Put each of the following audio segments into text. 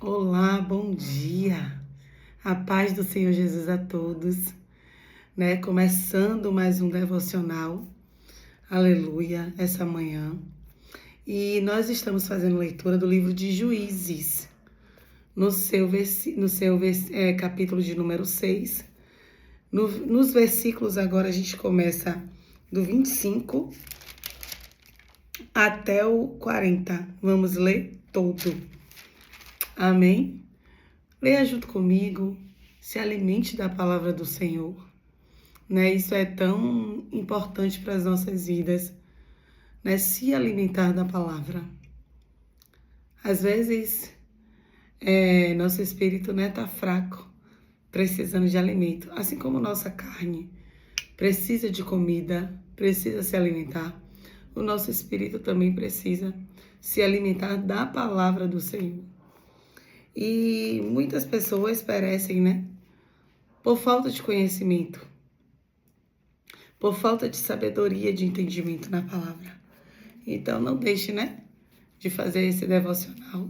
Olá, bom dia. A paz do Senhor Jesus a todos, né? Começando mais um devocional. Aleluia, essa manhã. E nós estamos fazendo leitura do livro de Juízes, no seu capítulo de número 6. Nos versículos agora a gente começa do 25 até o 40. Vamos ler todo. Amém? Leia junto comigo, se alimente da palavra do Senhor, né? Isso é tão importante para as nossas vidas, né? Se alimentar da palavra. Às vezes, nosso espírito, né, tá fraco, precisando de alimento, assim como nossa carne precisa de comida, precisa se alimentar. O nosso espírito também precisa se alimentar da palavra do Senhor. E muitas pessoas perecem, né? Por falta de conhecimento, por falta de sabedoria, de entendimento na palavra. Então não deixe, né, de fazer esse devocional.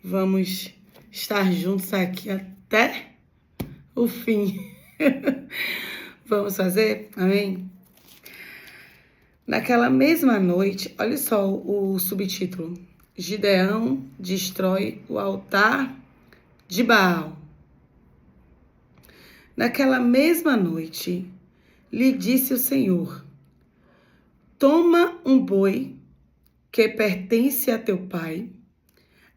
Vamos estar juntos aqui até o fim. Vamos fazer? Amém? Naquela mesma noite, olha só o subtítulo: Gideão destrói o altar de Baal. Naquela mesma noite, lhe disse o Senhor: toma um boi que pertence a teu pai,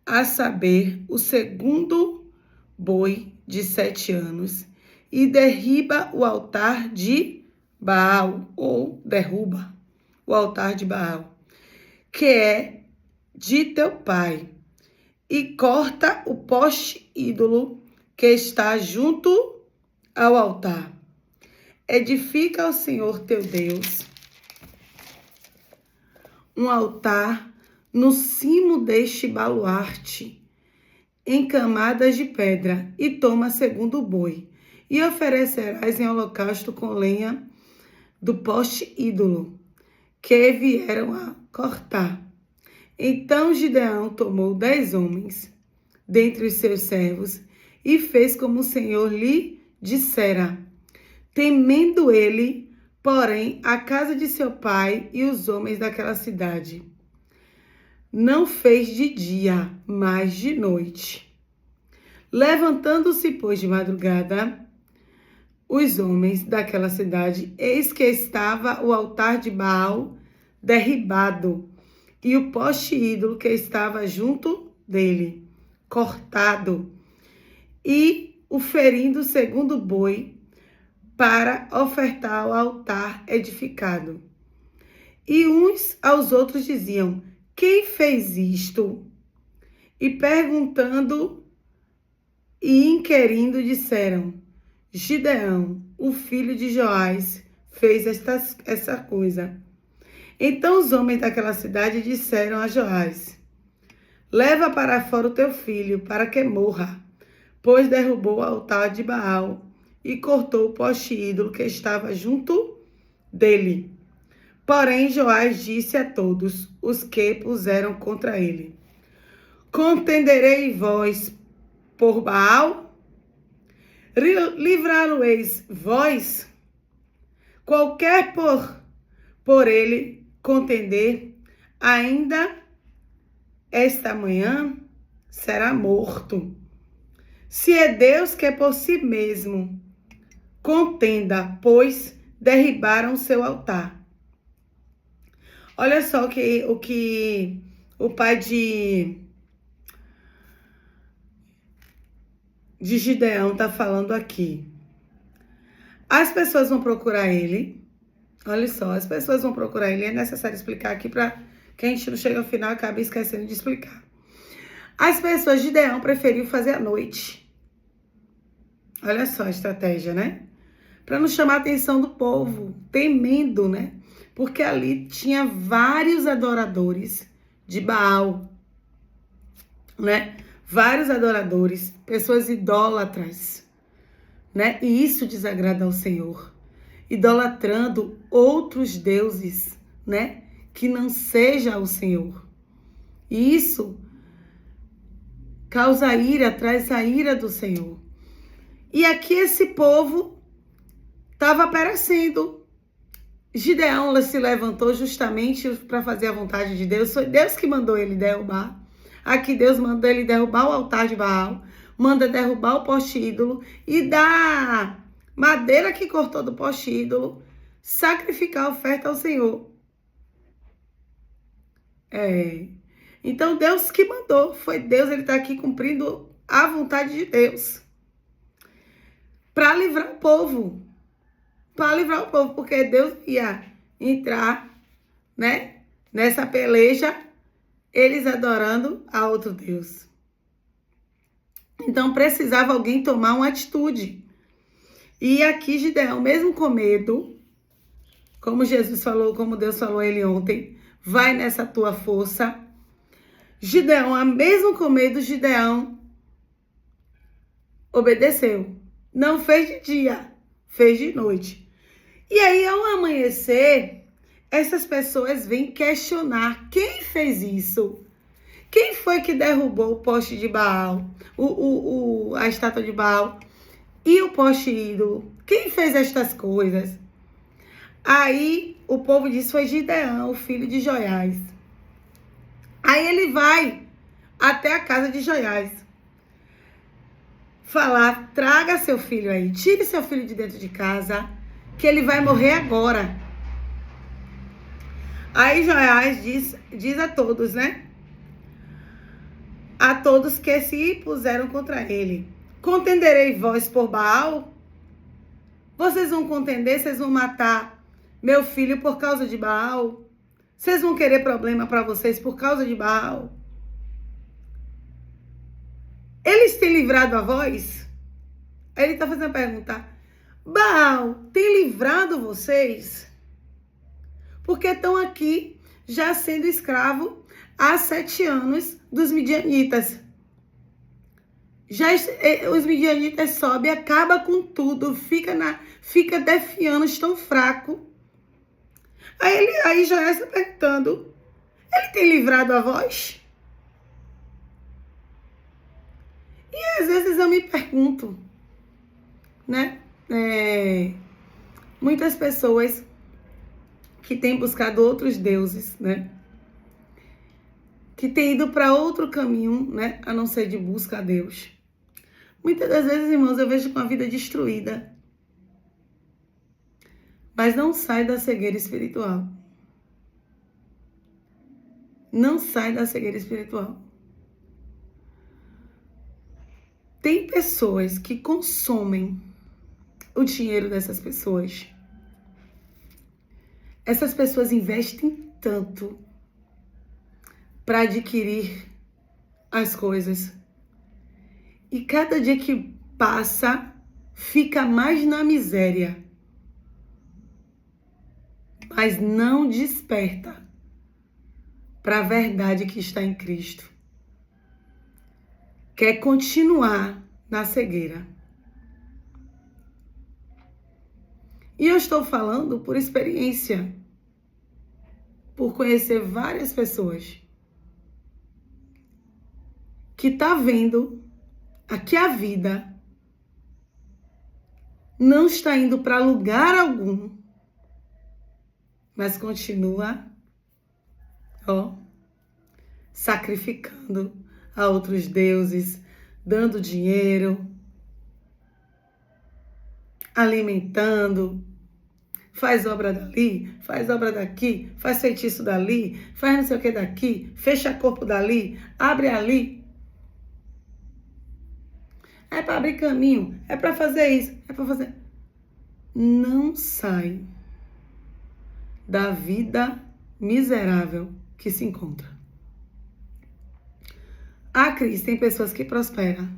a saber, o segundo boi de 7 anos, e derriba o altar de Baal, ou derruba o altar de Baal, que é de teu pai, e corta o poste ídolo que está junto ao altar. Edifica ao Senhor teu Deus um altar no cimo deste baluarte, em camadas de pedra, e toma segundo boi, e oferecerás em holocausto com lenha do poste ídolo, que vieram a cortar. Então Gideão tomou 10 homens dentre os seus servos, e fez como o Senhor lhe dissera. Temendo ele, porém, a casa de seu pai e os homens daquela cidade, não fez de dia, mas de noite. Levantando-se, pois, de madrugada, os homens daquela cidade, eis que estava o altar de Baal derribado, e o poste ídolo que estava junto dele, cortado, e o ferindo segundo boi, para ofertar ao altar edificado. E uns aos outros diziam: quem fez isto? E perguntando e inquirindo disseram: Gideão, o filho de Joás, fez essa coisa. Então os homens daquela cidade disseram a Joás: leva para fora o teu filho, para que morra, pois derrubou o altar de Baal e cortou o poste ídolo que estava junto dele. Porém, Joás disse a todos os que puseram contra ele: contenderei vós por Baal? Livrá-lo-eis vós? Qualquer por ele contender, ainda esta manhã será morto. Se é Deus que é por si mesmo, contenda, pois derribaram seu altar. Olha só o que o pai de Gideão está falando aqui. As pessoas vão procurar ele. Olha só, as pessoas vão procurar ele. É necessário explicar aqui para que a gente não chegue ao final e acabe esquecendo de explicar. As pessoas, Gideão preferiu fazer à noite. Olha só a estratégia, né? Para não chamar a atenção do povo, temendo, né? Porque ali tinha vários adoradores de Baal, né? Vários adoradores, pessoas idólatras, né? E isso desagrada ao Senhor. Idolatrando outros deuses, né? Que não seja o Senhor. E isso causa ira, traz a ira do Senhor. E aqui esse povo estava perecendo. Gideão se levantou justamente para fazer a vontade de Deus. Foi Deus que mandou ele derrubar. Aqui Deus mandou ele derrubar o altar de Baal, manda derrubar o poste ídolo e da madeira que cortou do poste ídolo, sacrificar a oferta ao Senhor. Então Deus que mandou, foi Deus, ele está aqui cumprindo a vontade de Deus. Para livrar o povo. Para livrar o povo, porque Deus ia entrar, né, nessa peleja, eles adorando a outro Deus. Então precisava alguém tomar uma atitude. E aqui Gideão, mesmo com medo, como Jesus falou, como Deus falou a ele ontem, vai nessa tua força. Gideão, mesmo com medo, Gideão obedeceu. Não fez de dia, fez de noite. E aí, ao amanhecer, essas pessoas vêm questionar quem fez isso. Quem foi que derrubou o poste de Baal, a estátua de Baal e o poste ídolo? Quem fez estas coisas? Aí o povo disse, foi Gideão, o filho de Joiás. Aí ele vai até a casa de Joiás. Falar, traga seu filho aí, tire seu filho de dentro de casa, que ele vai morrer agora. Aí Joiás diz a todos, né? A todos que se puseram contra ele. Contenderei vós por Baal? Vocês vão contender, vocês vão matar meu filho por causa de Baal? Vocês vão querer problema para vocês por causa de Baal? Eles têm livrado a vós? Aí ele está fazendo a pergunta. Baal tem livrado vocês? Porque estão aqui já sendo escravo há 7 anos dos midianitas. Os midianitas sobem, acaba com tudo, fica defiando, estão fracos. Aí Joiás está perguntando, ele tem livrado a vós? E às vezes eu me pergunto, né? Muitas pessoas que têm buscado outros deuses, né? Que têm ido para outro caminho, né? A não ser de busca a Deus. Muitas das vezes, irmãos, eu vejo com a vida destruída. Mas não sai da cegueira espiritual. Não sai da cegueira espiritual. Tem pessoas que consomem o dinheiro dessas pessoas. Essas pessoas investem tanto para adquirir as coisas. E cada dia que passa, fica mais na miséria. Mas não desperta para a verdade que está em Cristo. Quer continuar na cegueira. E eu estou falando por experiência, por conhecer várias pessoas que tá vendo aqui a vida não está indo para lugar algum, mas continua, sacrificando a outros deuses, dando dinheiro, alimentando, faz obra dali, faz obra daqui, faz feitiço dali, faz não sei o que daqui, fecha corpo dali, abre ali. É para abrir caminho, é para fazer isso, é para fazer... Não sai da vida miserável que se encontra. Cris, tem pessoas que prosperam.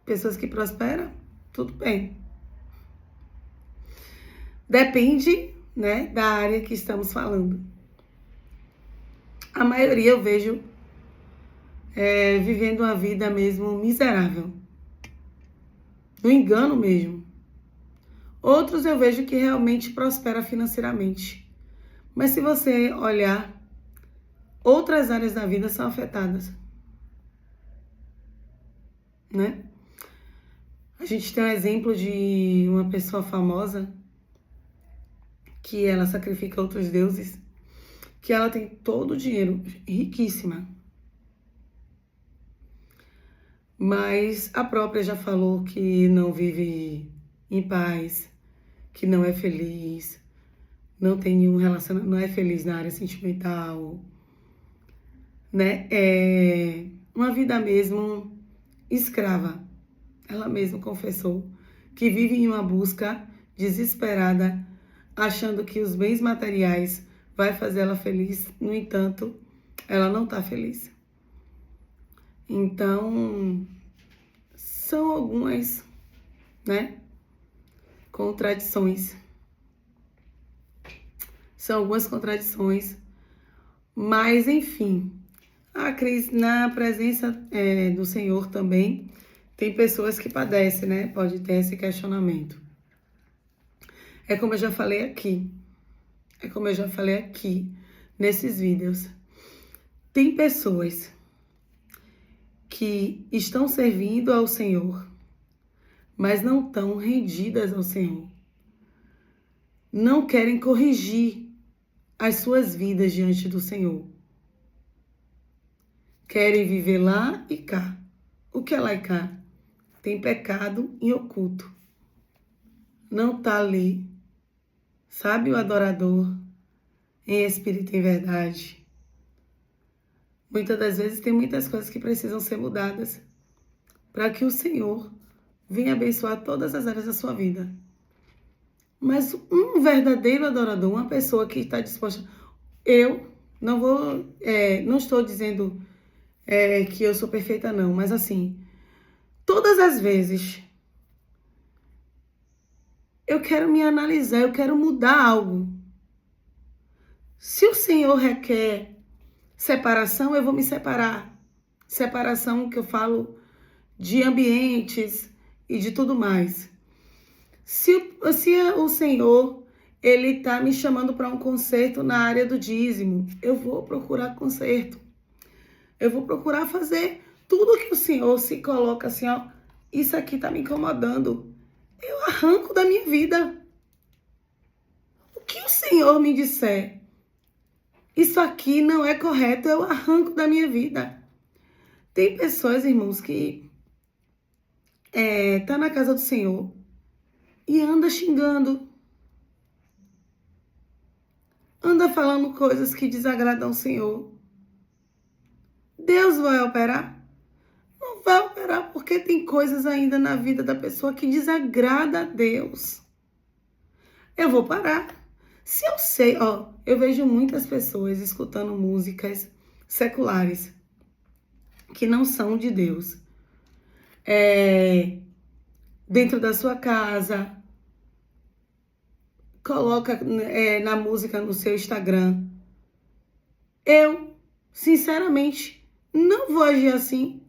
Pessoas que prosperam, tudo bem. Depende, né, da área que estamos falando. A maioria eu vejo vivendo uma vida mesmo miserável. No engano mesmo. Outros eu vejo que realmente prospera financeiramente. Mas se você olhar outras áreas da vida são afetadas, né? A gente tem um exemplo de uma pessoa famosa que ela sacrifica outros deuses, que ela tem todo o dinheiro, riquíssima. Mas a própria já falou que não vive em paz, que não é feliz, não tem nenhum relacionamento, não é feliz na área sentimental, né? É uma vida mesmo escrava. Ela mesma confessou que vive em uma busca desesperada, achando que os bens materiais vai fazer ela feliz. No entanto, ela não está feliz. Então, são algumas, né, contradições. São algumas contradições, mas enfim, a Cris, na presença do Senhor também, tem pessoas que padecem, né? Pode ter esse questionamento. É como eu já falei aqui. Nesses vídeos. Tem pessoas que estão servindo ao Senhor, mas não estão rendidas ao Senhor. Não querem corrigir as suas vidas diante do Senhor. Querem viver lá e cá. O que é lá e cá? Tem pecado em oculto. Não está ali. Sabe o adorador em espírito e em verdade? Muitas das vezes tem muitas coisas que precisam ser mudadas para que o Senhor venha abençoar todas as áreas da sua vida. Mas um verdadeiro adorador, uma pessoa que está disposta... Eu não vou... não estou dizendo que eu sou perfeita, não. Mas assim, todas as vezes eu quero me analisar, eu quero mudar algo. Se o Senhor requer separação, eu vou me separar. Separação que eu falo de ambientes e de tudo mais. Se o Senhor, ele está me chamando para um conserto na área do dízimo, eu vou procurar conserto. Eu vou procurar fazer tudo que o Senhor se coloca assim, ó, isso aqui está me incomodando. Eu arranco da minha vida. O que o Senhor me disser, isso aqui não é correto, eu arranco da minha vida. Tem pessoas, irmãos, que tá na casa do Senhor e anda xingando. Anda falando coisas que desagradam o Senhor. Deus vai operar? Não vai operar porque tem coisas ainda na vida da pessoa que desagrada a Deus. Eu vou parar. Se eu sei, eu vejo muitas pessoas escutando músicas seculares que não são de Deus. Dentro da sua casa, coloca na música no seu Instagram. Eu, sinceramente, não vou agir assim.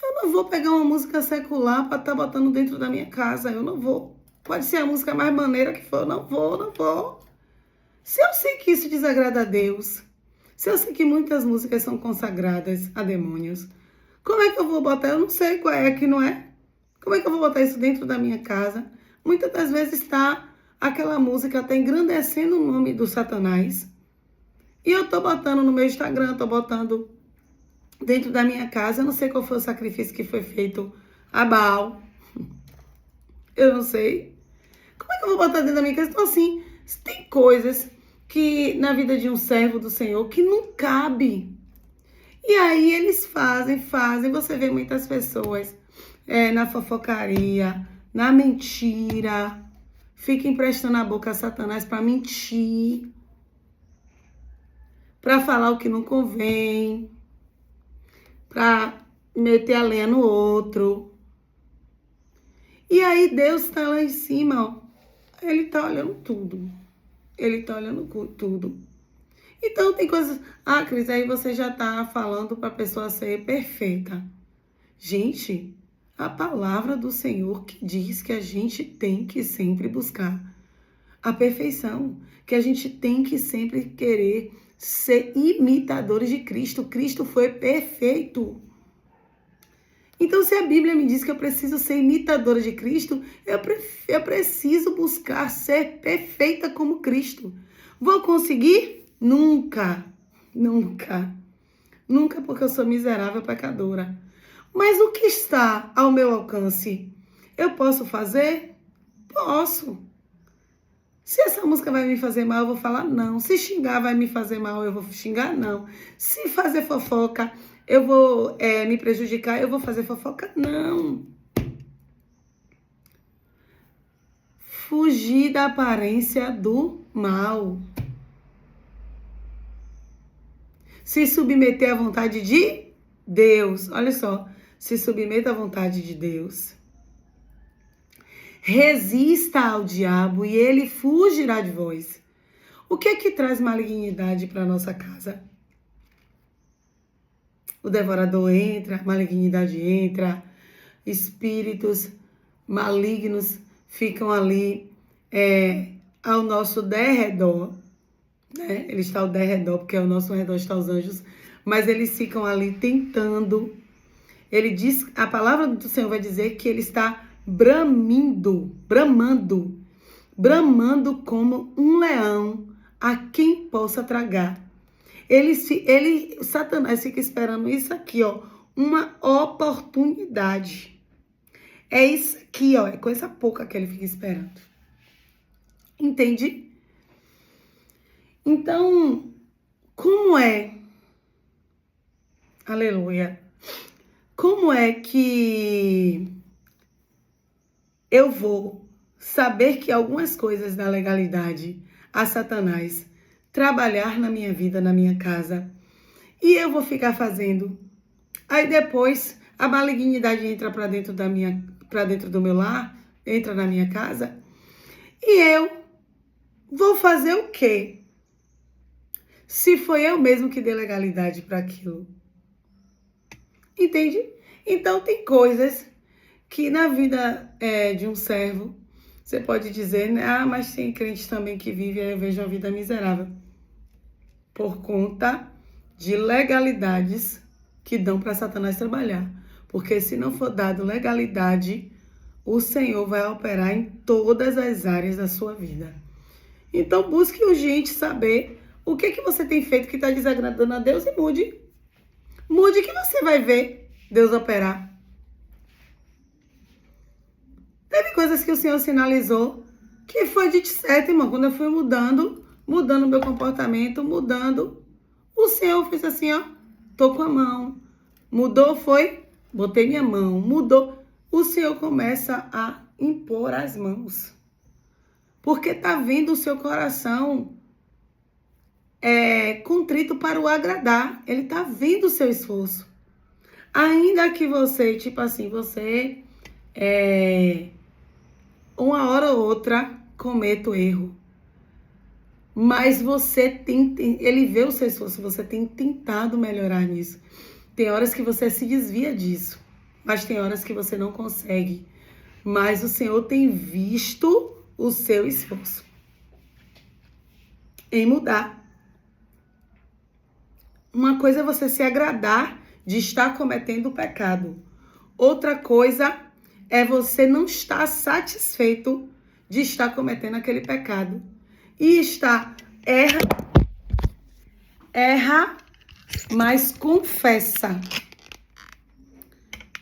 Eu não vou pegar uma música secular para estar botando dentro da minha casa. Eu não vou. Pode ser a música mais maneira que for. Eu não vou. Se eu sei que isso desagrada a Deus, se eu sei que muitas músicas são consagradas a demônios, como é que eu vou botar? Eu não sei qual é que não é. Como é que eu vou botar isso dentro da minha casa? Muitas das vezes aquela música está engrandecendo o nome do Satanás. E eu tô botando no meu Instagram, tô botando dentro da minha casa. Eu não sei qual foi o sacrifício que foi feito a Baal. Eu não sei. Como é que eu vou botar dentro da minha casa? Então, assim, tem coisas que na vida de um servo do Senhor que não cabe. E aí eles fazem. Você vê muitas pessoas na fofocaria, na mentira. Fica emprestando a boca a Satanás para mentir. Para falar o que não convém. Para meter a lenha no outro. E aí Deus está lá em cima, ó. Ele está olhando tudo. Então tem coisas... Ah, Cris, aí você já está falando para a pessoa ser perfeita. Gente, a palavra do Senhor que diz que a gente tem que sempre buscar a perfeição. Que a gente tem que sempre querer ser imitadores de Cristo. Cristo foi perfeito. Então, se a Bíblia me diz que eu preciso ser imitadora de Cristo, eu preciso buscar ser perfeita como Cristo. Vou conseguir? Nunca. Nunca. Nunca, porque eu sou miserável pecadora. Mas o que está ao meu alcance? Eu posso fazer? Posso. Se essa música vai me fazer mal, eu vou falar não. Se xingar vai me fazer mal, eu vou xingar não. Se fazer fofoca, eu vou me prejudicar, eu vou fazer fofoca? Não. Fugir da aparência do mal. Se submeter à vontade de Deus. Olha só. Se submeta à vontade de Deus. Resista ao diabo e ele fugirá de vós. O que é que traz malignidade para nossa casa? O devorador entra, a malignidade entra, espíritos malignos ficam ali ao nosso derredor, né? Ele está ao derredor, porque ao nosso redor estão os anjos, mas eles ficam ali tentando. Ele diz, a palavra do Senhor vai dizer que ele está bramando como um leão a quem possa tragar. Satanás fica esperando isso aqui, ó, uma oportunidade. É isso aqui, ó, é coisa pouca que ele fica esperando. Entende? Então, como é? Aleluia. Como é que eu vou saber que algumas coisas da legalidade a Satanás trabalhar na minha vida, na minha casa, e eu vou ficar fazendo? Aí depois a malignidade entra para dentro do meu lar, entra na minha casa, e eu vou fazer o quê? Se foi eu mesmo que dei legalidade para aquilo. Entende? Então tem coisas que na vida de um servo, você pode dizer, né? Ah, mas tem crente também que vive, aí eu vejo uma vida miserável. Por conta de legalidades que dão para Satanás trabalhar. Porque se não for dado legalidade, o Senhor vai operar em todas as áreas da sua vida. Então busque urgente saber o que você tem feito que está desagradando a Deus e mude. Mude que você vai ver Deus operar. Teve coisas que o Senhor sinalizou que foi de certo, irmão. Quando eu fui mudando o meu comportamento, o Senhor fez assim, ó, tô com a mão. Mudou, foi? Botei minha mão. Mudou. O Senhor começa a impor as mãos. Porque tá vendo o seu coração contrito para o agradar. Ele tá vendo o seu esforço. Ainda que você, tipo assim, você uma hora ou outra cometa o erro. Mas ele vê o seu esforço, você tem tentado melhorar nisso. Tem horas que você se desvia disso, mas tem horas que você não consegue. Mas o Senhor tem visto o seu esforço em mudar. Uma coisa é você se agradar de estar cometendo o pecado. Outra coisa é você não estar satisfeito de estar cometendo aquele pecado. E erra, mas confessa.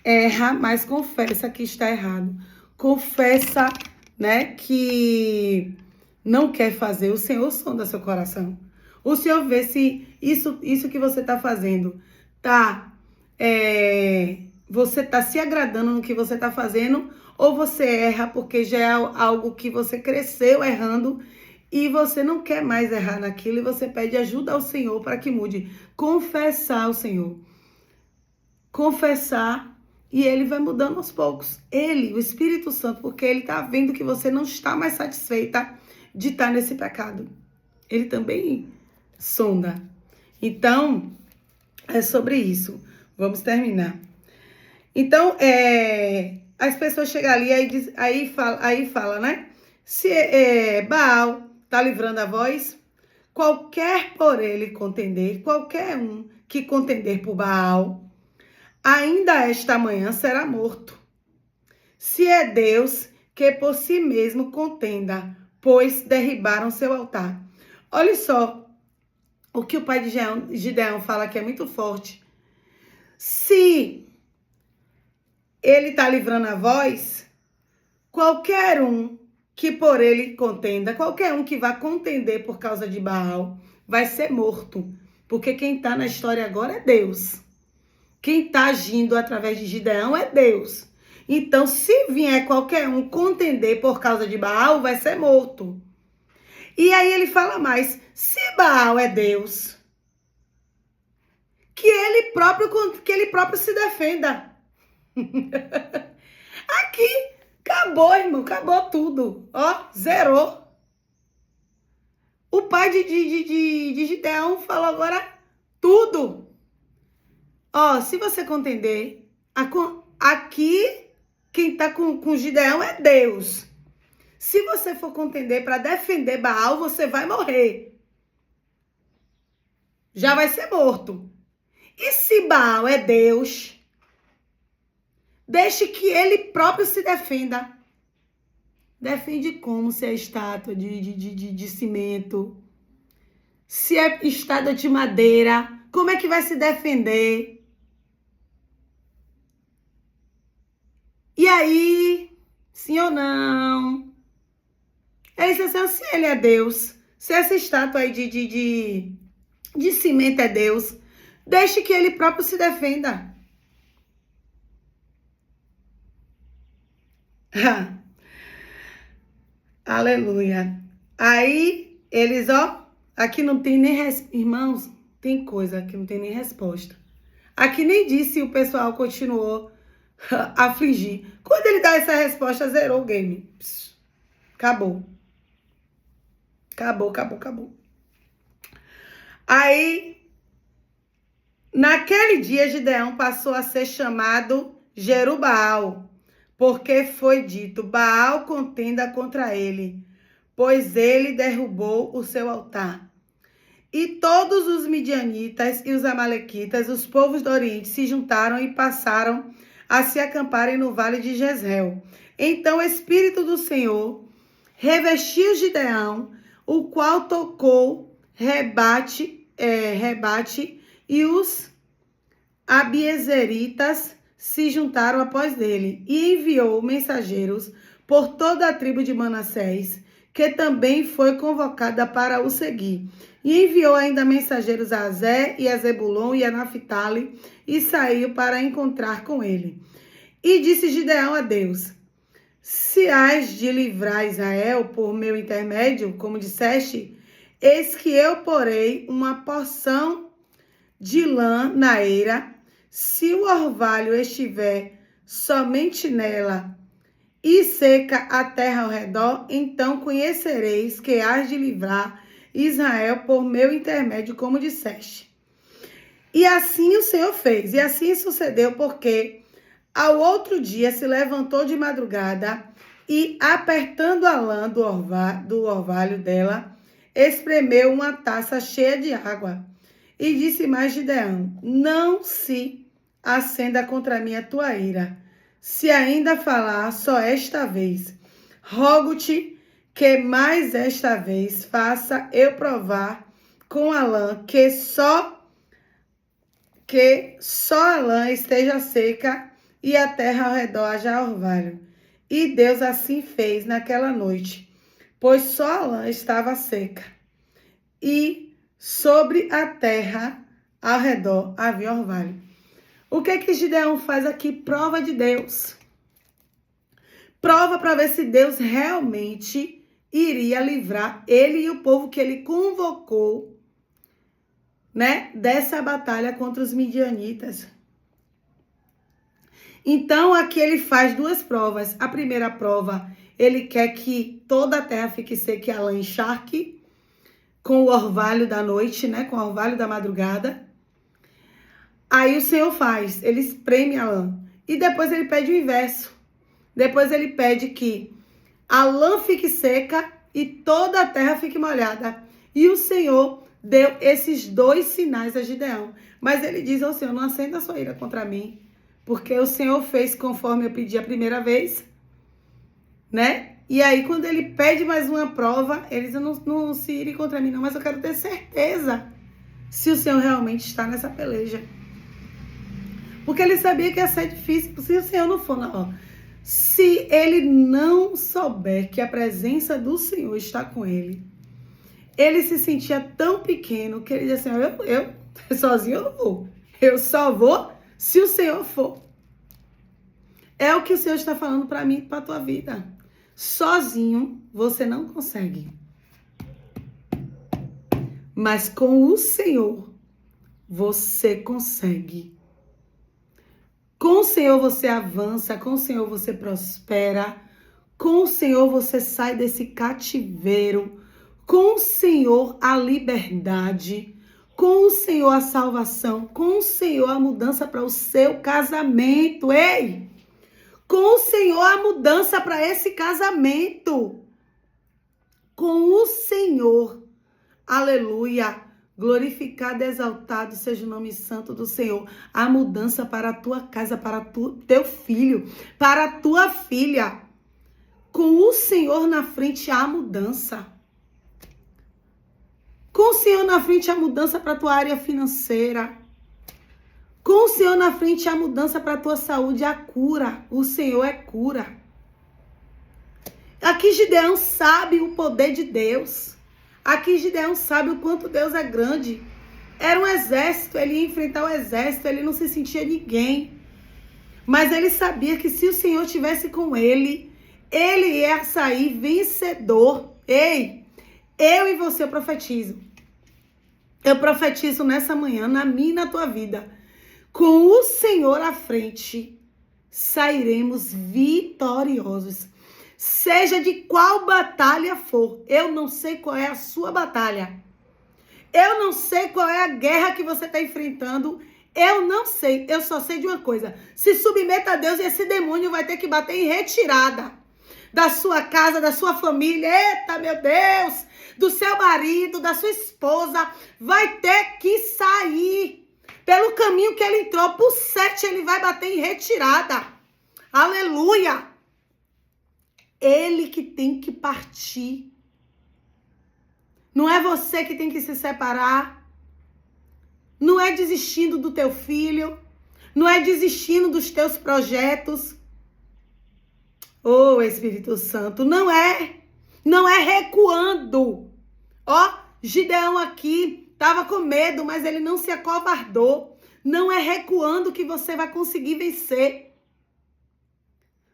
Erra, mas confessa que está errado. Confessa, né, que não quer fazer. O Senhor sonda seu coração. O Senhor vê se isso que você está fazendo você está se agradando no que você está fazendo, ou você erra porque já é algo que você cresceu errando e você não quer mais errar naquilo e você pede ajuda ao Senhor para que mude. Confessar ao Senhor. Confessar e Ele vai mudando aos poucos. Ele, o Espírito Santo, porque Ele está vendo que você não está mais satisfeita de estar nesse pecado. Ele também sonda. Então, é sobre isso. Vamos terminar. Então, as pessoas chegam ali, aí fala, né? Se Baal está livrando a voz, qualquer por ele contender, qualquer um que contender por Baal, ainda esta manhã será morto. Se é Deus, que por si mesmo contenda, pois derribaram seu altar. Olha só o que o pai de Gideão fala que é muito forte. Se ele está livrando a voz, qualquer um que por ele contenda, qualquer um que vá contender por causa de Baal, vai ser morto. Porque quem está na história agora é Deus. Quem está agindo através de Gideão é Deus. Então, se vier qualquer um contender por causa de Baal, vai ser morto. E aí ele fala mais, se Baal é Deus, que ele próprio se defenda. Aqui, acabou, irmão, acabou tudo. Ó, zerou. O pai de Gideão falou agora tudo. Ó, se você contender, aqui quem tá com Gideão é Deus. Se você for contender para defender Baal, você vai morrer. Já vai ser morto. E se Baal é Deus, deixe que ele próprio se defenda. Defende como? Se é estátua de cimento, se é estátua de madeira, como é que vai se defender? E aí, sim ou não? Ele disse assim, se ele é Deus, se essa estátua aí de cimento é Deus, deixe que ele próprio se defenda. Aleluia. Aí, eles, ó, aqui não tem nem irmãos, tem coisa que não tem nem resposta. Aqui nem disse, o pessoal continuou a afligir. Quando ele dá essa resposta, zerou o game. Pss, acabou. Acabou. Aí, naquele dia, Gideão passou a ser chamado Jerubbaal, porque foi dito, Baal contenda contra ele, pois ele derrubou o seu altar. E todos os midianitas e os amalequitas, os povos do Oriente, se juntaram e passaram a se acamparem no vale de Jezreel. Então o Espírito do Senhor revestiu Gideão, o qual tocou rebate, e os abiezeritas se juntaram após dele, e enviou mensageiros por toda a tribo de Manassés, que também foi convocada para o seguir. E enviou ainda mensageiros a Azé e a Zebulon e a Naphtali, e saiu para encontrar com ele. E disse Gideão a Deus, se hás de livrar Israel por meu intermédio, como disseste, eis que eu porei uma porção de lã na eira, se o orvalho estiver somente nela e seca a terra ao redor, então conhecereis que hás de livrar Israel por meu intermédio, como disseste. E assim o Senhor fez, e assim sucedeu, porque ao outro dia se levantou de madrugada e, apertando a lã do orvalho dela, espremeu uma taça cheia de água. E disse mais Gideão, não se acenda contra mim a tua ira, se ainda falar só esta vez. Rogo-te que mais esta vez faça eu provar com a lã, que só a lã esteja seca e a terra ao redor haja orvalho. E Deus assim fez naquela noite, pois só a lã estava seca, e sobre a terra ao redor havia orvalho. O que Gideão faz aqui? Prova de Deus. Prova para ver se Deus realmente iria livrar ele e o povo que ele convocou, né, dessa batalha contra os midianitas. Então, aqui ele faz duas provas. A primeira prova, ele quer que toda a terra fique seca e a lã encharque com o orvalho da noite, né, com o orvalho da madrugada. Aí o Senhor faz, ele espreme a lã. E depois ele pede o inverso. Depois ele pede que a lã fique seca e toda a terra fique molhada. E o Senhor deu esses 2 sinais a Gideão. Mas ele diz ao Senhor, não acenda a sua ira contra mim, porque o Senhor fez conforme eu pedi a primeira vez, né? E aí, quando ele pede mais uma prova, ele diz, não se ire contra mim não, mas eu quero ter certeza se o Senhor realmente está nessa peleja. Porque ele sabia que ia ser difícil, se o Senhor não for, não. Se ele não souber que a presença do Senhor está com ele, ele se sentia tão pequeno que ele dizia assim, eu sozinho eu não vou. Eu só vou se o Senhor for. É o que o Senhor está falando para mim e para a tua vida. Sozinho você não consegue. Mas com o Senhor você consegue. Com o Senhor você avança, com o Senhor você prospera, com o Senhor você sai desse cativeiro, com o Senhor a liberdade, com o Senhor a salvação, com o Senhor a mudança para o seu casamento, ei! Com o Senhor a mudança para esse casamento, com o Senhor, aleluia! Glorificado, exaltado seja o nome santo do Senhor. A mudança para a tua casa, para teu filho, para a tua filha. Com o Senhor na frente, há mudança. Com o Senhor na frente, há mudança para a tua área financeira. Com o Senhor na frente, há mudança para a tua saúde, a cura. O Senhor é cura. Aqui Gideão sabe o poder de Deus. Aqui Gideão sabe o quanto Deus é grande. Era um exército, ele ia enfrentar o exército, ele não se sentia ninguém. Mas ele sabia que se o Senhor estivesse com ele, ele ia sair vencedor. Ei, eu e você eu profetizo. Eu profetizo nessa manhã, na minha e na tua vida. Com o Senhor à frente, sairemos vitoriosos. Seja de qual batalha for, eu não sei qual é a sua batalha. Eu não sei qual é a guerra que você está enfrentando. Eu não sei, eu só sei de uma coisa. Se submeta a Deus e esse demônio vai ter que bater em retirada da sua casa, da sua família. Eita, meu Deus! Do seu marido, da sua esposa. Vai ter que sair. Pelo caminho que ele entrou, por 7 ele vai bater em retirada. Aleluia! Ele que tem que partir. Não é você que tem que se separar. Não é desistindo do teu filho. Não é desistindo dos teus projetos. Oh, Espírito Santo, não é. Não é recuando. Ó, Gideão aqui estava com medo, mas ele não se acovardou. Não é recuando que você vai conseguir vencer.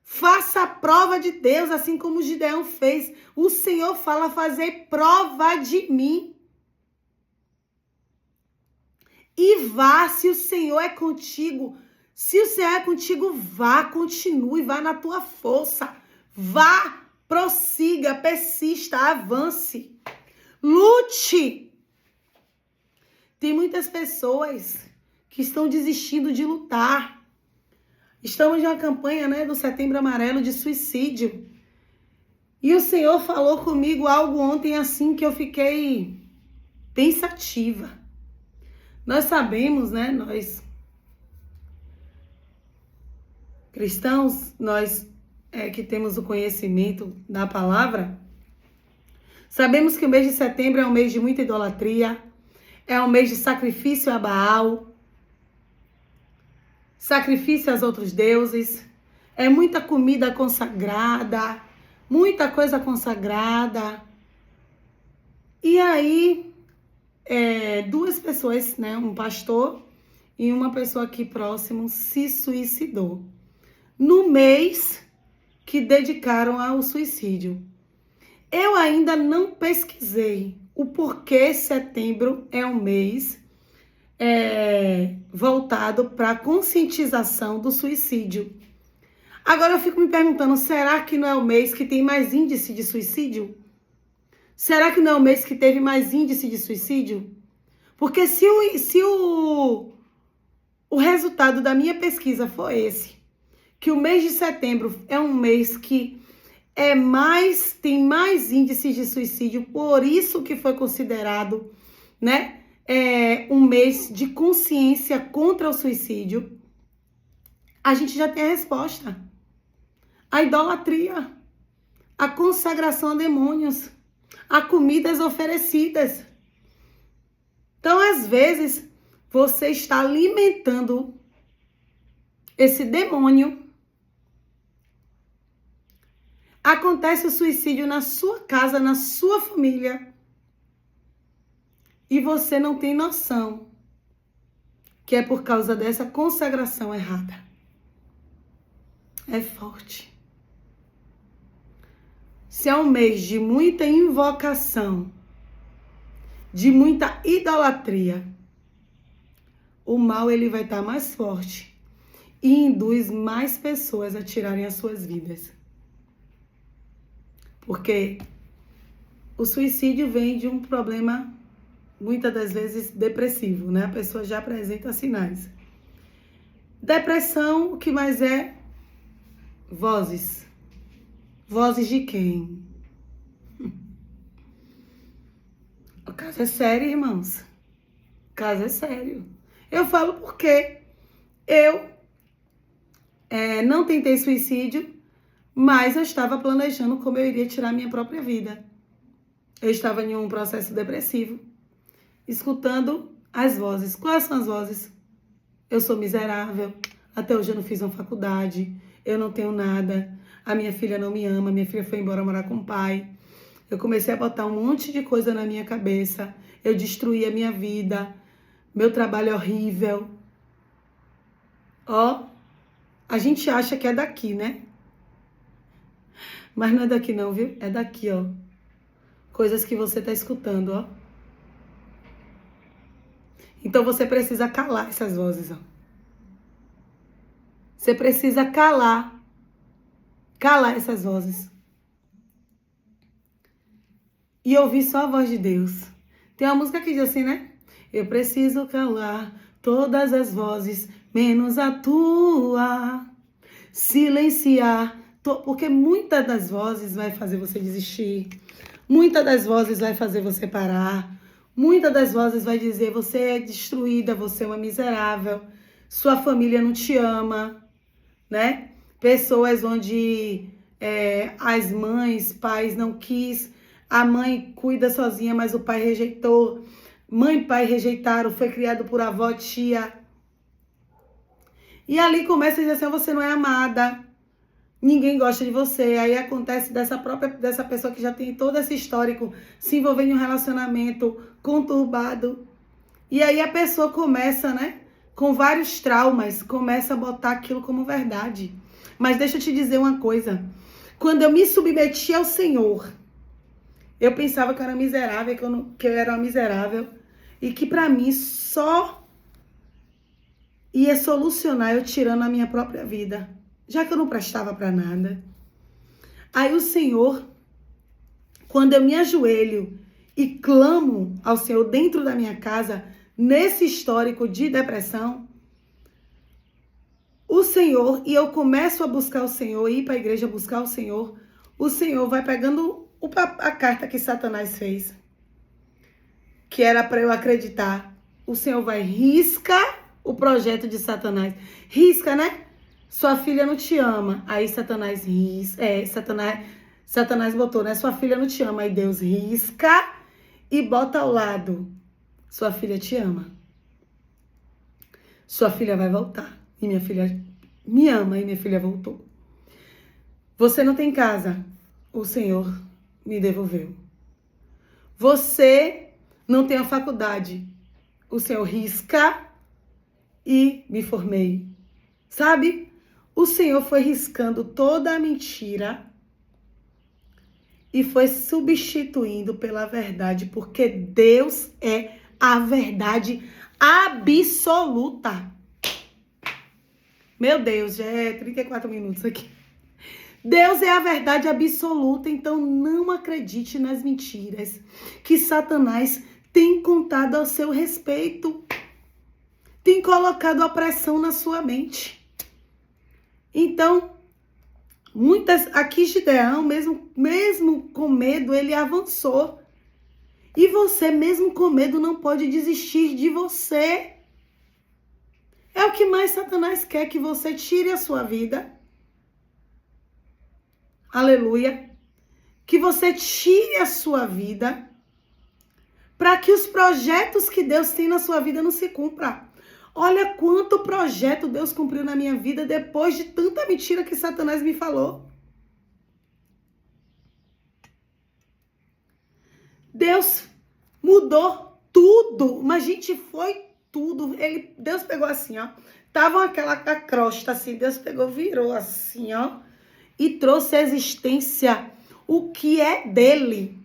Faça a prova de Deus, assim como Gideão fez. O Senhor fala, fazer prova de mim. E vá, se o Senhor é contigo. Se o Senhor é contigo, vá, continue, vá na tua força. Vá, prossiga, persista, avance. Lute. Tem muitas pessoas que estão desistindo de lutar. Estamos em uma campanha, né, do Setembro Amarelo de suicídio. E o Senhor falou comigo algo ontem assim que eu fiquei pensativa. Nós sabemos, né, nós cristãos, nós que temos o conhecimento da palavra, sabemos que o mês de setembro é um mês de muita idolatria, é um mês de sacrifício a Baal, sacrifício aos outros deuses, é muita comida consagrada, muita coisa consagrada. E aí, 2 pessoas, né, um pastor e uma pessoa aqui próximo, se suicidou no mês que dedicaram ao suicídio. Eu ainda não pesquisei o porquê setembro é um mês voltado para a conscientização do suicídio. Agora eu fico me perguntando, será que não é o mês que tem mais índice de suicídio? Será que não é o mês que teve mais índice de suicídio? Porque se o resultado da minha pesquisa for esse, que o mês de setembro é um mês que tem mais índices de suicídio, por isso que foi considerado, né, um mês de consciência contra o suicídio. A gente já tem a resposta. A idolatria, a consagração a demônios, a comidas oferecidas. Então, às vezes, você está alimentando esse demônio. Acontece o suicídio na sua casa, na sua família. E você não tem noção que é por causa dessa consagração errada. É forte. Se é um mês de muita invocação, de muita idolatria, o mal ele vai estar mais forte e induz mais pessoas a tirarem as suas vidas. Porque o suicídio vem de um problema, muitas das vezes, depressivo, né? A pessoa já apresenta sinais. Depressão, o que mais é? Vozes. Vozes de quem? O caso é sério, irmãos. O caso é sério. Eu falo porque eu não tentei suicídio, mas eu estava planejando como eu iria tirar minha própria vida. Eu estava em um processo depressivo, escutando as vozes. Quais são as vozes? Eu sou miserável, até hoje eu não fiz uma faculdade, eu não tenho nada, a minha filha não me ama, minha filha foi embora morar com o pai. Eu comecei a botar um monte de coisa na minha cabeça, eu destruí a minha vida, meu trabalho é horrível. Ó, a gente acha que é daqui, né? Mas não é daqui não, viu? É daqui, ó. Coisas que você tá escutando, ó. Então você precisa calar essas vozes, ó. Você precisa calar essas vozes. E ouvir só a voz de Deus. Tem uma música que diz assim, né? Eu preciso calar todas as vozes, menos a tua. Silenciar, porque muitas das vozes vai fazer você desistir. Muitas das vozes vai fazer você parar. Muitas das vozes vai dizer, você é destruída, você é uma miserável. Sua família não te ama, né? Pessoas onde as mães, pais não quis. A mãe cuida sozinha, mas o pai rejeitou. Mãe e pai rejeitaram, foi criado por avó, tia. E ali começa a dizer assim, você não é amada. Ninguém gosta de você. Aí acontece dessa pessoa que já tem todo esse histórico, se envolver em um relacionamento conturbado. E aí a pessoa começa, né, com vários traumas, começa a botar aquilo como verdade. Mas deixa eu te dizer uma coisa. Quando eu me submeti ao Senhor, eu pensava que eu era miserável, que eu era uma miserável. E que pra mim só ia solucionar eu tirando a minha própria vida. Já que eu não prestava pra nada. Aí o Senhor, quando eu me ajoelho e clamo ao Senhor dentro da minha casa, nesse histórico de depressão, o Senhor, e eu começo a buscar o Senhor, ir para a igreja buscar o Senhor vai pegando a carta que Satanás fez, que era para eu acreditar. O Senhor vai riscar o projeto de Satanás. Risca, né? Sua filha não te ama. Aí Satanás risca. Satanás botou, né? Sua filha não te ama. Aí Deus risca e bota ao lado. Sua filha te ama. Sua filha vai voltar. E minha filha me ama e minha filha voltou. Você não tem casa. O Senhor me devolveu. Você não tem a faculdade. O Senhor risca e me formei. Sabe? O Senhor foi riscando toda a mentira e foi substituindo pela verdade, porque Deus é a verdade absoluta. Meu Deus, já é 34 minutos aqui. Deus é a verdade absoluta, então não acredite nas mentiras que Satanás tem contado ao seu respeito. Tem colocado opressão na sua mente. Então, Aqui Gideão, mesmo com medo, ele avançou. E você, mesmo com medo, não pode desistir de você. É o que mais Satanás quer, que você tire a sua vida. Aleluia. Que você tire a sua vida para que os projetos que Deus tem na sua vida não se cumpram. Olha quanto projeto Deus cumpriu na minha vida depois de tanta mentira que Satanás me falou. Deus mudou tudo, mas gente, foi tudo. Deus pegou assim, ó. Tava aquela crosta assim, Deus pegou, virou assim, ó. E trouxe à existência o que é dele.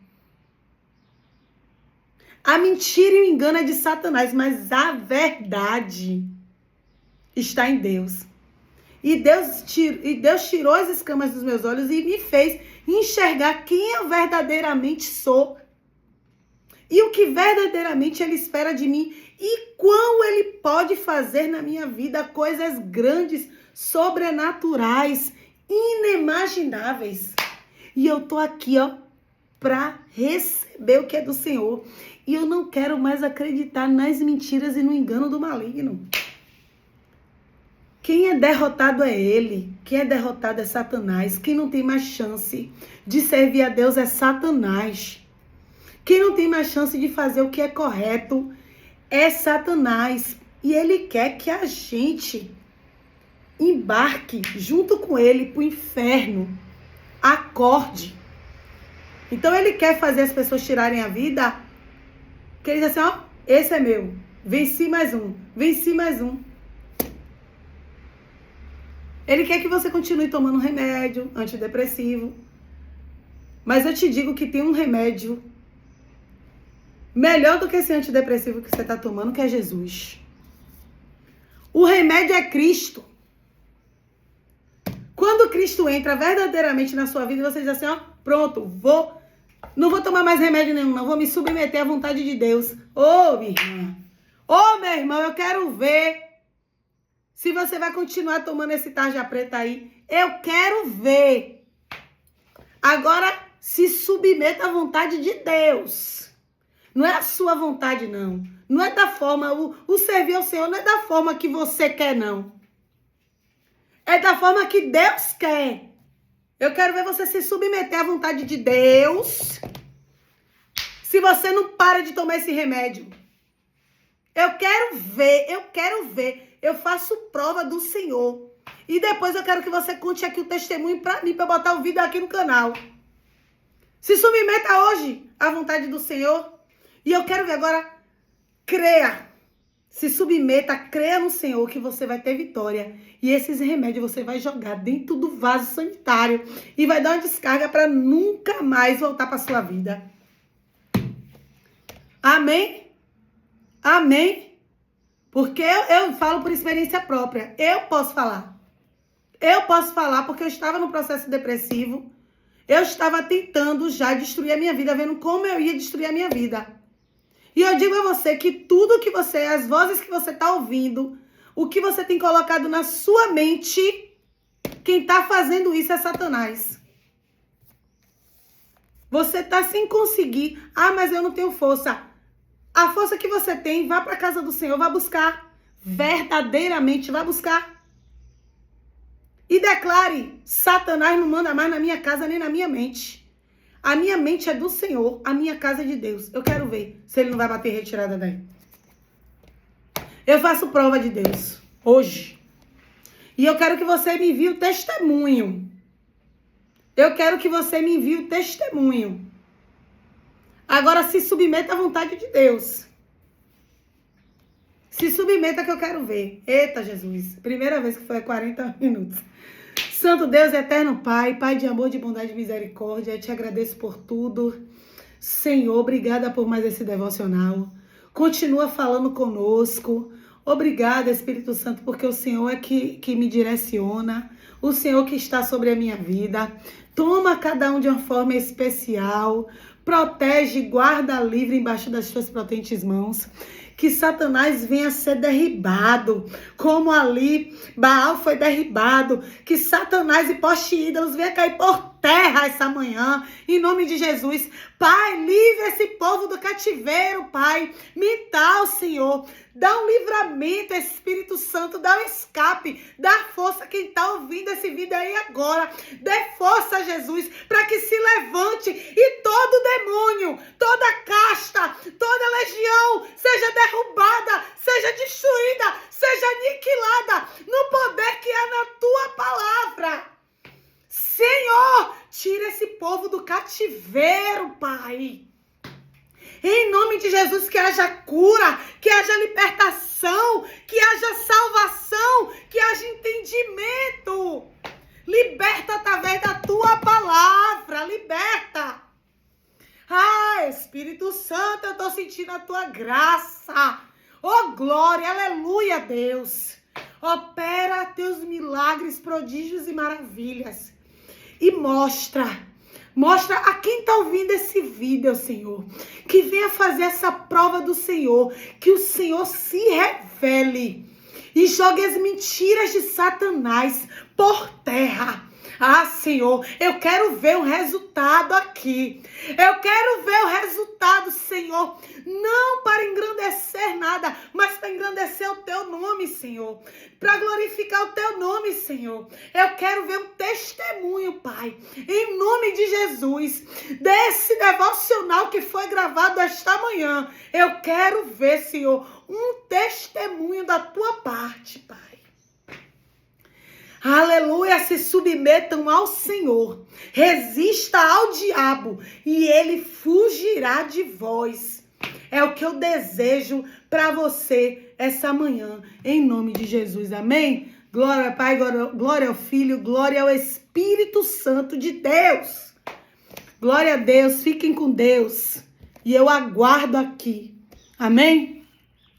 A mentira e o engano é de Satanás, mas a verdade está em Deus. E Deus tirou as escamas dos meus olhos e me fez enxergar quem eu verdadeiramente sou. E o que verdadeiramente Ele espera de mim. E quão Ele pode fazer na minha vida coisas grandes, sobrenaturais, inimagináveis. E eu tô aqui, ó, para receber o que é do Senhor. E eu não quero mais acreditar nas mentiras e no engano do maligno. Quem é derrotado é ele. Quem é derrotado é Satanás. Quem não tem mais chance de servir a Deus é Satanás. Quem não tem mais chance de fazer o que é correto é Satanás. E ele quer que a gente embarque junto com ele para o inferno. Acorde. Então ele quer fazer as pessoas tirarem a vida. Que ele diz assim, ó, esse é meu. Venci mais um. Venci mais um. Ele quer que você continue tomando remédio antidepressivo. Mas eu te digo que tem um remédio melhor do que esse antidepressivo que você está tomando, que é Jesus. O remédio é Cristo. Quando Cristo entra verdadeiramente na sua vida, você diz assim, ó, pronto, não vou tomar mais remédio nenhum, não vou me submeter à vontade de Deus. Ô, minha irmã, ô, meu irmão, eu quero ver se você vai continuar tomando esse tarja preta aí. Eu quero ver. Agora, se submeta à vontade de Deus. Não é a sua vontade, não. Não é da forma, o servir ao Senhor não é da forma que você quer, não. É da forma que Deus quer. Eu quero ver você se submeter à vontade de Deus. Se você não para de tomar esse remédio. Eu quero ver. Eu faço prova do Senhor. E depois eu quero que você conte aqui o testemunho pra mim, pra eu botar o vídeo aqui no canal. Se submeta hoje à vontade do Senhor. E eu quero ver agora, creia. Se submeta, creia no Senhor que você vai ter vitória. E esses remédios você vai jogar dentro do vaso sanitário. E vai dar uma descarga para nunca mais voltar para sua vida. Amém? Amém? Porque eu falo por experiência própria. Eu posso falar. Eu posso falar porque eu estava no processo depressivo. Eu estava tentando já destruir a minha vida, vendo como eu ia destruir a minha vida. E eu digo a você que tudo que você, as vozes que você está ouvindo, o que você tem colocado na sua mente, quem está fazendo isso é Satanás. Você está sem conseguir. Ah, mas eu não tenho força. A força que você tem, vá para a casa do Senhor, vá buscar. Verdadeiramente, vá buscar. E declare, Satanás não manda mais na minha casa nem na minha mente. A minha mente é do Senhor, a minha casa é de Deus. Eu quero ver se ele não vai bater retirada daí. Eu faço prova de Deus hoje. E eu quero que você me envie o testemunho. Eu quero que você me envie o testemunho. Agora se submeta à vontade de Deus. Se submeta que eu quero ver. Eita, Jesus. Primeira vez que foi 40 minutos. Santo Deus, eterno Pai, Pai de amor, de bondade e misericórdia, eu te agradeço por tudo. Senhor, obrigada por mais esse devocional. Continua falando conosco. Obrigada, Espírito Santo, porque o Senhor é que me direciona. O Senhor que está sobre a minha vida. Toma cada um de uma forma especial. Protege, guarda livre embaixo das tuas potentes mãos. que Satanás venha a ser derribado, como ali Baal foi derribado, que Satanás e poste ídolos venha cair por terra essa manhã, em nome de Jesus. Pai, livre esse povo do cativeiro, Pai. Me dá, Senhor. Dá um livramento, Espírito Santo. Dá um escape. Dá força quem está ouvindo esse vídeo aí agora. Dê força, Jesus, para que se levante e todo demônio, toda casta, toda legião seja derrubada, seja destruída, seja aniquilada no poder que é na tua palavra. Senhor, tira esse povo do cativeiro, Pai. Em nome de Jesus, que haja cura, que haja libertação, que haja salvação, que haja entendimento. Liberta através da tua palavra, liberta. Ah, Espírito Santo, eu estou sentindo a tua graça. Oh, glória, aleluia, Deus. Opera teus milagres, prodígios e maravilhas. E mostra a quem está ouvindo esse vídeo, Senhor, que venha fazer essa prova do Senhor, que o Senhor se revele e jogue as mentiras de Satanás por terra. Ah, Senhor, eu quero ver o resultado aqui. Eu quero ver o resultado, Senhor, não para engrandecer nada, mas para engrandecer o teu nome, Senhor, para glorificar o teu nome, Senhor. Eu quero ver um testemunho, Pai, em nome de Jesus, desse devocional que foi gravado esta manhã. Eu quero ver, Senhor, um testemunho da tua parte, Pai. Aleluia, se submetam ao Senhor, resista ao diabo e ele fugirá de vós. É o que eu desejo para você essa manhã, em nome de Jesus, amém? Glória ao Pai, glória ao Filho, glória ao Espírito Santo de Deus. Glória a Deus, fiquem com Deus e eu aguardo aqui, amém?